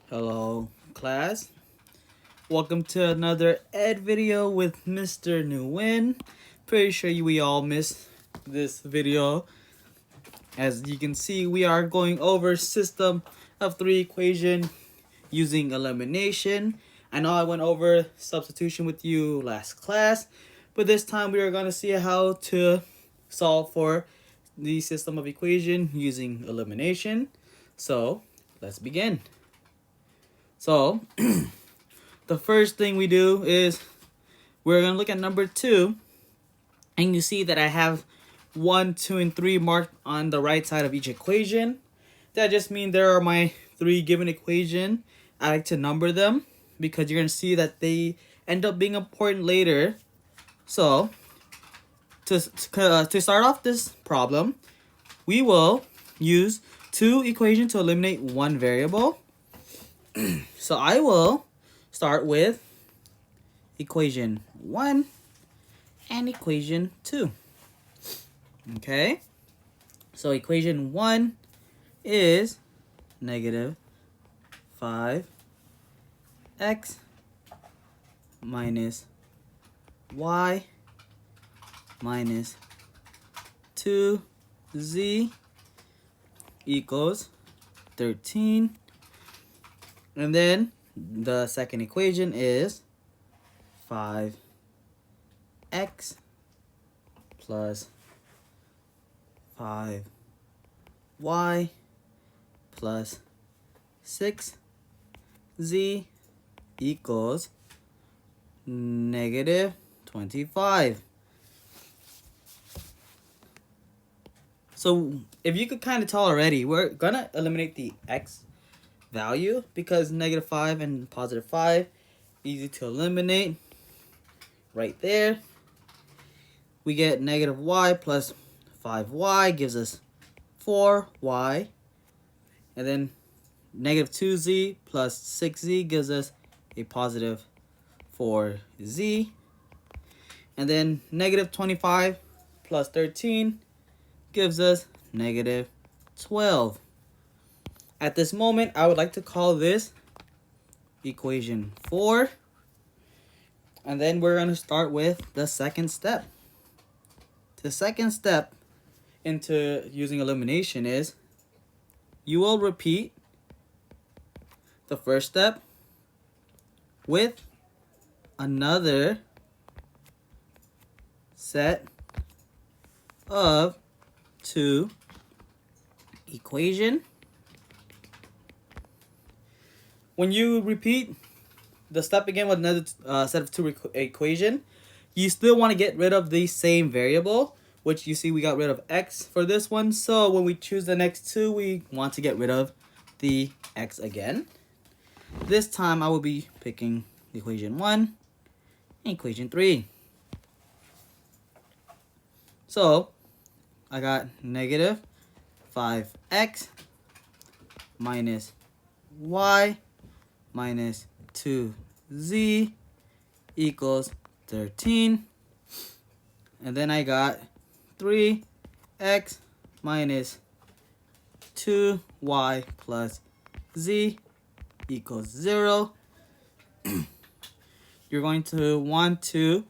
Hello, class. Welcome to another ed video with Mr. Nguyen. Pretty sure we all missed this video. As you can see, we are going over system of three equation using elimination. I know I went over substitution with you last class, but this time we are going to see how to solve for the system of equation using elimination. So let's begin. So the first thing we do is we're going to look at number 2, and you see that I have 1, 2, and 3 marked on the right side of each equation. That just means there are my 3 given equation. I like to number them because you're going to see that they end up being important later. So to start off this problem, we will use 2 equations to eliminate 1 variable. So I will start with equation 1 and equation 2. Okay? So equation 1 is negative 5x minus y minus 2z equals 13. And then the second equation is 5x plus 5y plus 6z equals negative 25. So if you could kind of tell already, we're gonna eliminate the x value because negative 5 and positive 5 easy to eliminate. Right there we get negative y plus 5y gives us 4y, and then negative 2z plus 6z gives us a positive 4z, and then negative 25 plus 13 gives us negative 12. At this moment, I would like to call this equation 4. And then we're going to start with the second step. The second step into using elimination is you will repeat the first step with another set of 2 equation. When you repeat the step again with another set of 2 equation, you still want to get rid of the same variable, which you see we got rid of x for this one. So when we choose the next 2, we want to get rid of the x again. This time I will be picking equation 1 and equation 3. So I got negative 5x minus y minus 2z equals 13. And then I got 3x minus 2y plus z equals 0. You're going to want to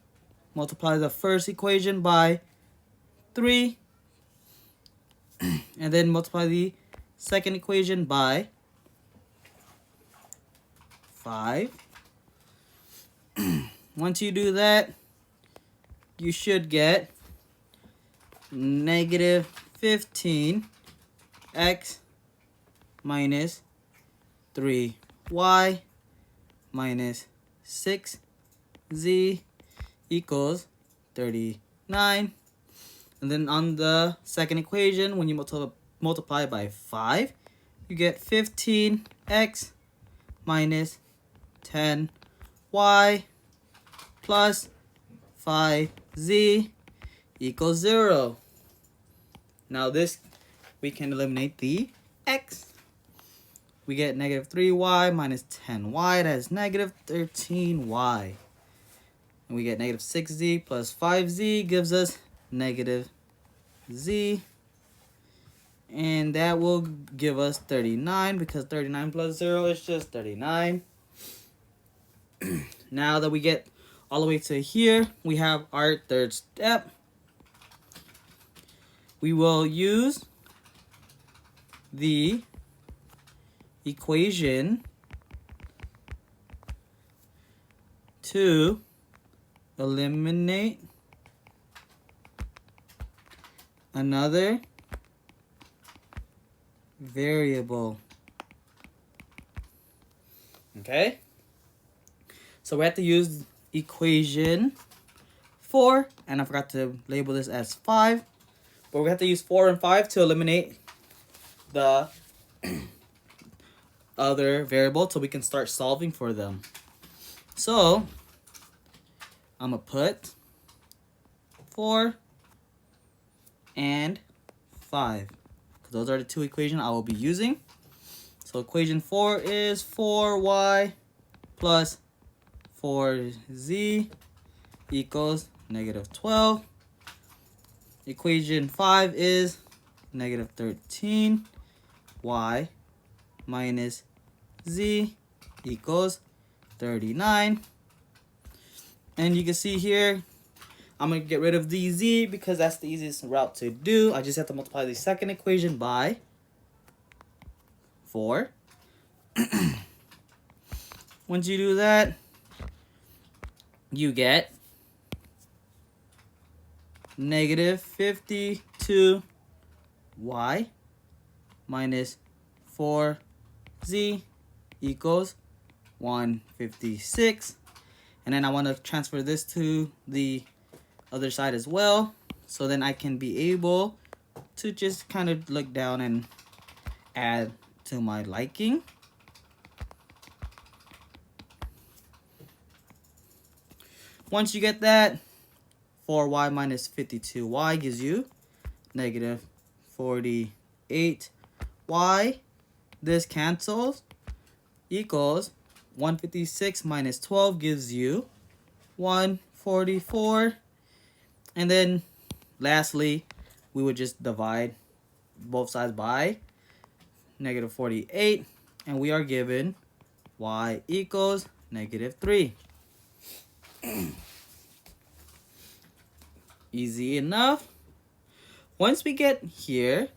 multiply the first equation by 3 and then multiply the second equation by 5. Once you do that, you should get negative 15x minus 3y minus 6z equals 39. And then on the second equation, when you multiply by 5, you get 15x minus 10y plus 5z equals 0. Now this, we can eliminate the x. We get negative 3y minus 10y, that is negative 13y. And we get negative 6z plus 5z gives us negative z And that will give us 39 because 39 plus 0 is just 39. Now that we get all the way to here, we have our third step. We will use the equation to eliminate another variable. Okay? So we have to use equation 4, and I forgot to label this as 5. But we have to use 4 and 5 to eliminate the other variable so we can start solving for them. So I'm going to put 4 and 5. Because those are the two equations I will be using. So equation 4 is 4y plus 4z equals negative 12. Equation 5 is negative 13y minus z equals 39. And you can see here, I'm going to get rid of the z because that's the easiest route to do. I just have to multiply the second equation by 4. Once you do that, you get negative 52y minus 4z equals 156. And then I want to transfer this to the other side as well. So then I can be able to just kind of look down and add to my liking. Once you get that, 4y minus 52y gives you negative 48y. This cancels, equals 156 minus 12 gives you 144. And then lastly, we would just divide both sides by negative 48. And we are given y equals negative 3. Easy enough. Once we get here,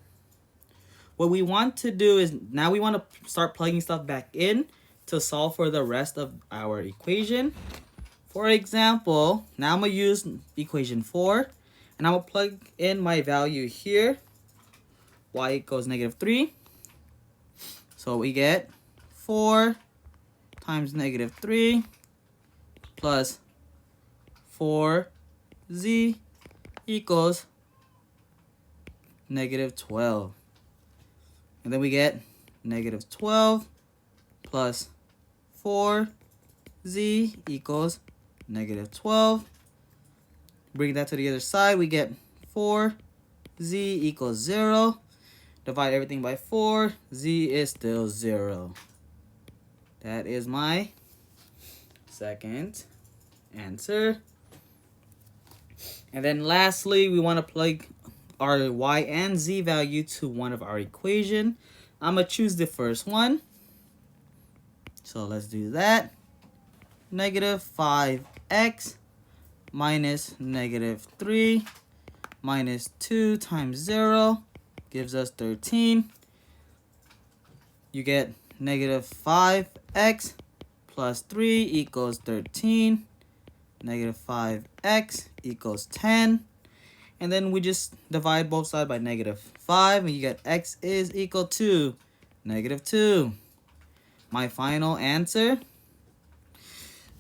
what we want to do is now we want to start plugging stuff back in to solve for the rest of our equation. For example, now I'm going to use equation 4, and I'm going to plug in my value here. Y equals negative 3. So we get 4 times negative 3 plus 4z equals negative 12. And then we get negative 12 plus 4z equals negative 12. Bring that to the other side. We get 4z equals 0. Divide everything by 4. Z is still 0. That is my second answer. And then lastly, we want to plug our y and z value to one of our equation. I'm going to choose the first one. So let's do that. Negative 5x minus negative 3 minus 2 times 0 gives us 13. You get negative 5x plus 3 equals 13. Negative 5x equals 10. And then we just divide both sides by negative 5. And you get x is equal to negative 2. My final answer.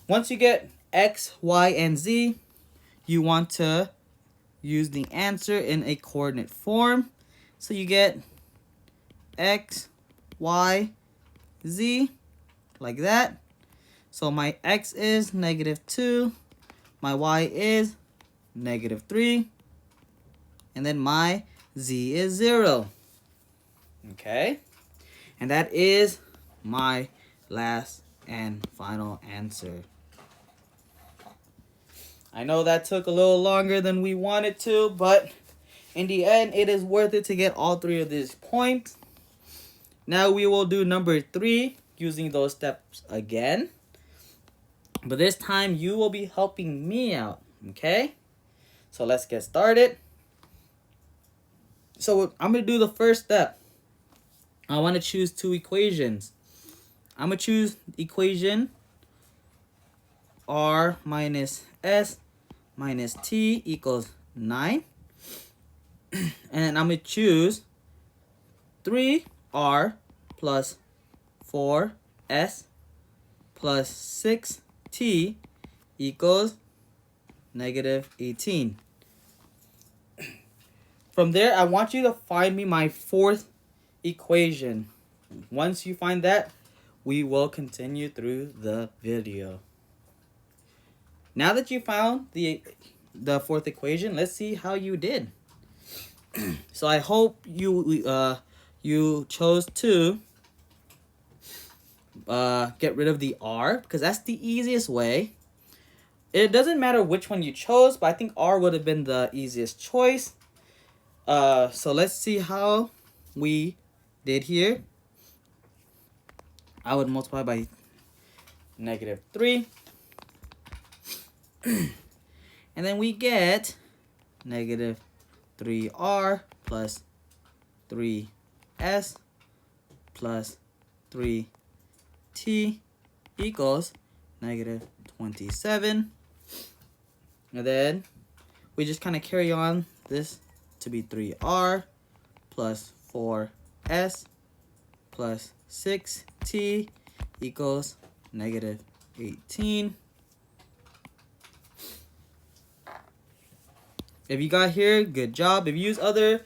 Once you get x, y, and z, you want to use the answer in a coordinate form. So you get x, y, z, like that. So my x is negative 2. My y is negative 3. And then my z is 0. Okay? And that is my last and final answer. I know that took a little longer than we wanted to, but In the end, it is worth it to get all 3 of these points. Now we will do number 3 using those steps again. But this time you will be helping me out, okay? So let's get started. So I'm going to do the first step. I want to choose 2 equations. I'm going to choose equation r minus s minus t equals 9. And I'm going to choose 3r plus 4s plus 6t equals negative 18. From there, I want you to find me my 4th equation. Once you find that, we will continue through the video. Now that you found the 4th equation, let's see how you did. So I hope you chose to get rid of the r, because that's the easiest way. It doesn't matter which one you chose, but I think r would have been the easiest choice. So let's see how we did here. I would multiply by negative 3. And then we get negative 3r plus 3s plus 3t equals negative 27. And then we just kind of carry on this to be 3r plus 4s plus 6t equals negative 18. If you got here, good job. If you use other,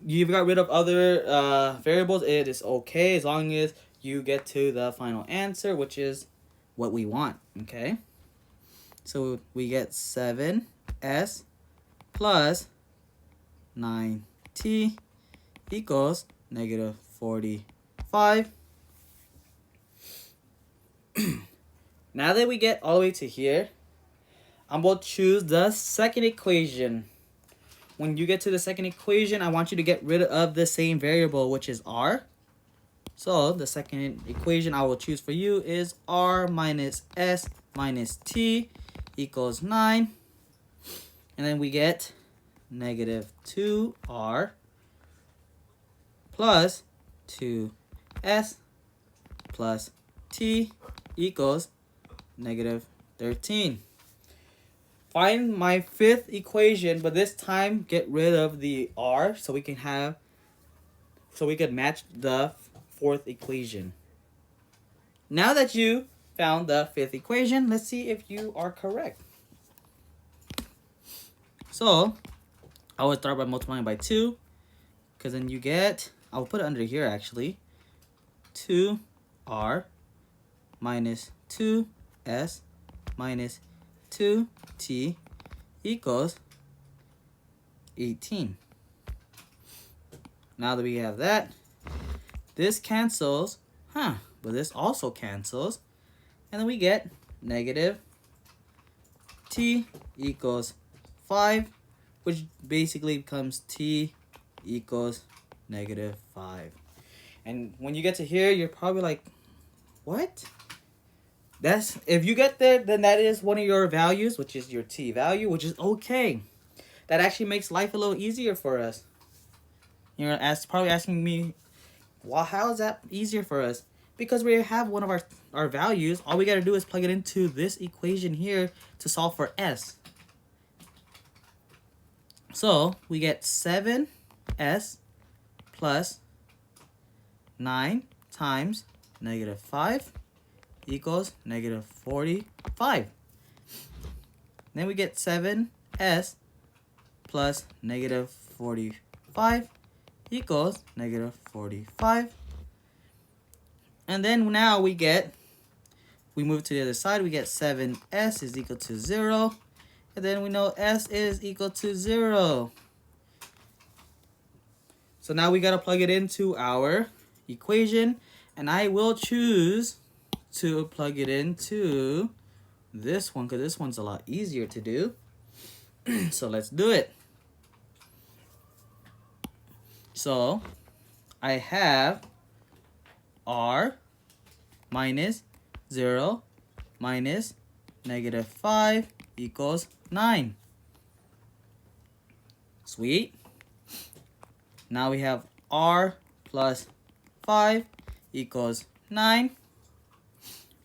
you've got rid of other variables, it is okay as long as you get to the final answer, which is what we want, okay? So we get 7s plus 9t equals negative 45. Now that we get all the way to here, I'm going to choose the second equation. When you get to the second equation, I want you to get rid of the same variable, which is r. So the second equation I will choose for you is r minus s minus t equals 9. And then we get negative 2r plus 2s plus t equals negative 13. Find my 5th equation, but this time get rid of the r so we can match the 4th equation. Now that you found the 5th equation, let's see if you are correct. So I would start by multiplying by 2, because then you get, I'll put it under here actually, 2r minus 2s minus 2t equals 18. Now that we have that, this cancels, but this also cancels, and then we get negative t equals 5, which basically becomes t equals negative 5. And when you get to here, you're probably like, what? If you get there, then that is one of your values, which is your t value, which is okay. That actually makes life a little easier for us. You're probably asking me, well, how is that easier for us? Because we have one of our values. All we got to do is plug it into this equation here to solve for s. So we get 7s plus 9 times negative 5 equals negative 45. Then we get 7s plus negative 45 equals negative 45. And then now we move to the other side, we get 7s is equal to 0. And then we know s is equal to 0. So now we got to plug it into our equation. And I will choose to plug it into this one, because this one's a lot easier to do. So let's do it. So I have r minus 0 minus negative 5 equals 9. Sweet. Now we have r plus 5 equals 9.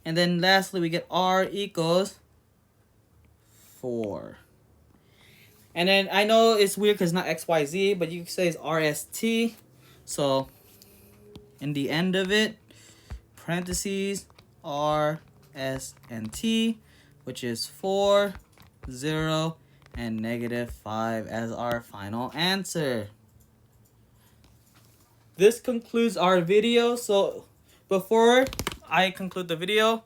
And then lastly, we get r equals 4. And then I know it's weird because it's not XYZ, but you can say it's RST. So in the end of it, parentheses, R, S, and T, which is 4, 0, and negative 5 as our final answer. This concludes our video. So before I conclude the video,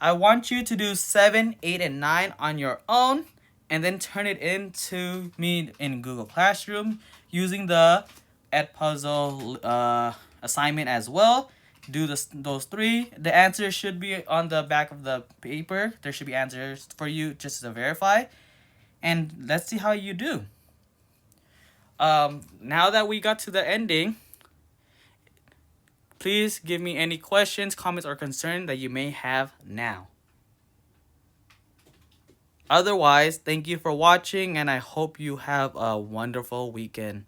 I want you to do 7, 8, and 9 on your own, and then turn it into me in Google Classroom using the Edpuzzle assignment as well. Do those 3. The answers should be on the back of the paper. There should be answers for you just to verify. And let's see how you do. Now that we got to the ending, please give me any questions, comments, or concern that you may have now. Otherwise, thank you for watching, and I hope you have a wonderful weekend.